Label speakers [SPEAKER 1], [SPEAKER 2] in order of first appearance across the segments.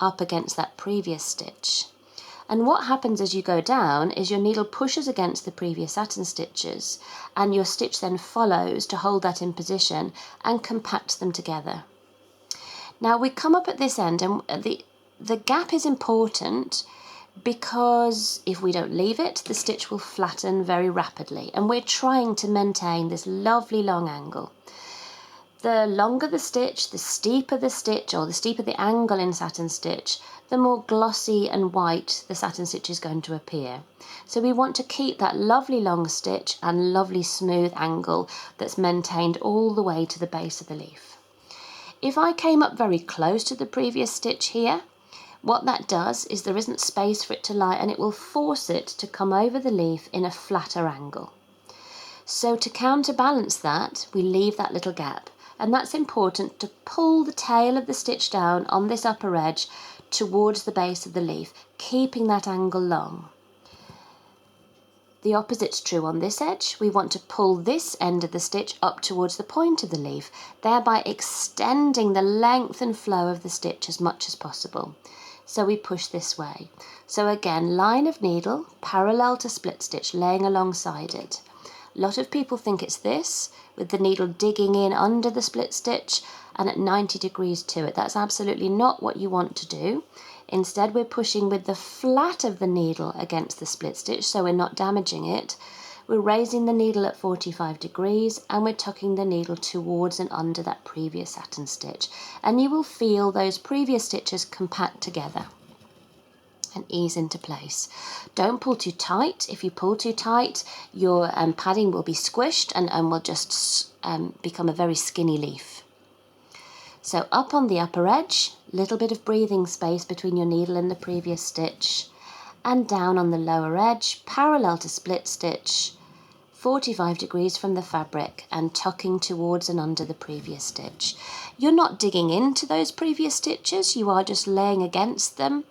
[SPEAKER 1] up against that previous stitch. And what happens as you go down is your needle pushes against the previous satin stitches, and your stitch then follows to hold that in position and compacts them together. Now we come up at this end, and the gap is important because if we don't leave it, the stitch will flatten very rapidly, and we're trying to maintain this lovely long angle. The longer the stitch, the steeper the stitch, or the steeper the angle in satin stitch, the more glossy and white the satin stitch is going to appear. So we want to keep that lovely long stitch and lovely smooth angle that's maintained all the way to the base of the leaf. If I came up very close to the previous stitch here, what that does is there isn't space for it to lie, and it will force it to come over the leaf in a flatter angle. So to counterbalance that, we leave that little gap. And that's important to pull the tail of the stitch down on this upper edge towards the base of the leaf, keeping that angle long. The opposite's true on this edge. We want to pull this end of the stitch up towards the point of the leaf, thereby extending the length and flow of the stitch as much as possible. So we push this way. So again, line of needle, parallel to split stitch, laying alongside it. A lot of people think it's this, with the needle digging in under the split stitch and at 90 degrees to it. That's absolutely not what you want to do. Instead, we're pushing with the flat of the needle against the split stitch, so we're not damaging it. We're raising the needle at 45 degrees, and we're tucking the needle towards and under that previous satin stitch. And you will feel those previous stitches compact together and ease into place. Don't pull too tight. If you pull too tight, your padding will be squished and will just become a very skinny leaf. So up on the upper edge, little bit of breathing space between your needle and the previous stitch, and down on the lower edge, parallel to split stitch, 45 degrees from the fabric and tucking towards and under the previous stitch. You're not digging into those previous stitches, you are just laying against them,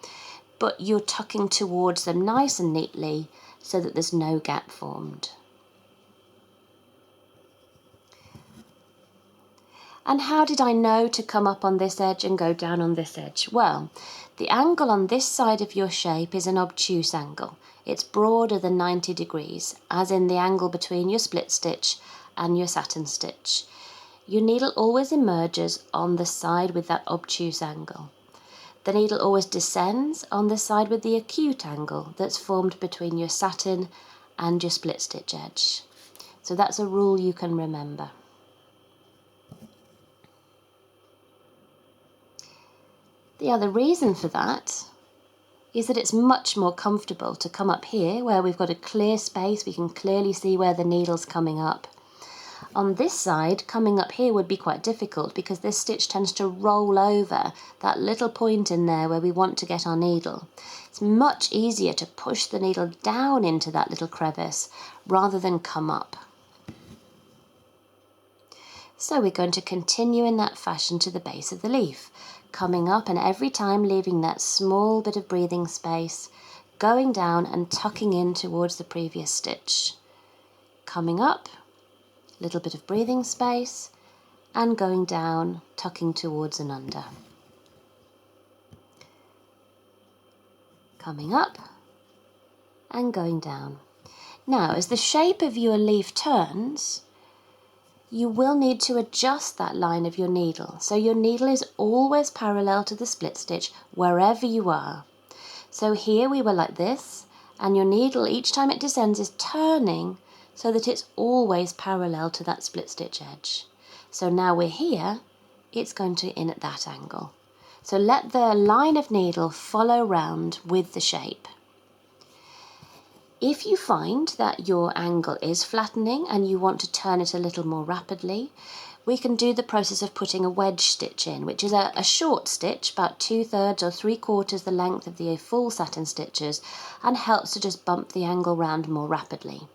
[SPEAKER 1] but you're tucking towards them nice and neatly so that there's no gap formed. And how did I know to come up on this edge and go down on this edge? Well, the angle on this side of your shape is an obtuse angle. It's broader than 90 degrees, as in the angle between your split stitch and your satin stitch. Your needle always emerges on the side with that obtuse angle. The needle always descends on the side with the acute angle that's formed between your satin and your split stitch edge. So that's a rule you can remember. The other reason for that is that it's much more comfortable to come up here where we've got a clear space, we can clearly see where the needle's coming up. On this side, coming up here would be quite difficult because this stitch tends to roll over that little point in there where we want to get our needle. It's much easier to push the needle down into that little crevice rather than come up. So we're going to continue in that fashion to the base of the leaf, coming up and every time leaving that small bit of breathing space, going down and tucking in towards the previous stitch. Coming up, little bit of breathing space, and going down, tucking towards and under. Coming up and going down. Now, as the shape of your leaf turns, you will need to adjust that line of your needle. So your needle is always parallel to the split stitch wherever you are. So here we were like this, and your needle each time it descends is turning so that it's always parallel to that split stitch edge. So now we're here, it's going to in at that angle. So let the line of needle follow round with the shape. If you find that your angle is flattening and you want to turn it a little more rapidly, we can do the process of putting a wedge stitch in, which is a short stitch, about 2/3 or 3/4 the length of the full satin stitches, and helps to just bump the angle round more rapidly.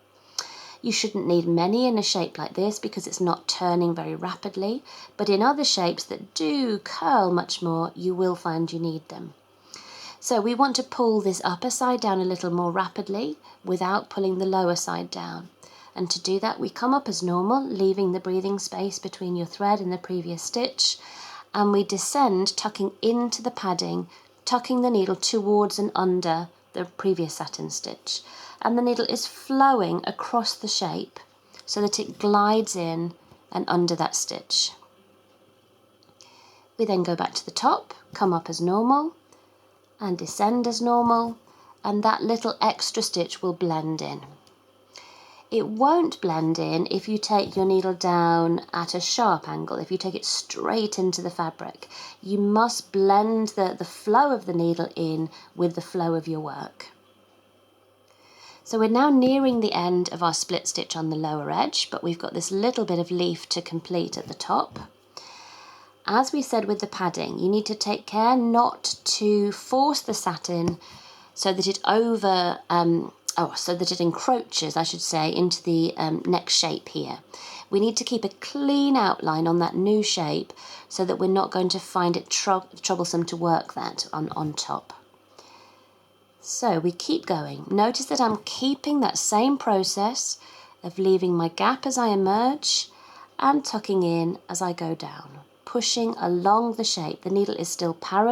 [SPEAKER 1] You shouldn't need many in a shape like this because it's not turning very rapidly, but in other shapes that do curl much more, you will find you need them. So we want to pull this upper side down a little more rapidly without pulling the lower side down. And to do that, we come up as normal, leaving the breathing space between your thread and the previous stitch, and we descend, tucking into the padding tucking the needle towards and under the previous satin stitch, and the needle is flowing across the shape so that it glides in and under that stitch. We then go back to the top, come up as normal and descend as normal, and that little extra stitch will blend in. It won't blend in if you take your needle down at a sharp angle, if you take it straight into the fabric. You must blend the flow of the needle in with the flow of your work. So we're now nearing the end of our split stitch on the lower edge, but we've got this little bit of leaf to complete at the top. As we said with the padding, you need to take care not to force the satin so that it so that it encroaches, I should say, into the next shape here. We need to keep a clean outline on that new shape so that we're not going to find it troublesome to work that on top. So we keep going. Notice that I'm keeping that same process of leaving my gap as I emerge and tucking in as I go down, pushing along the shape. The needle is still parallel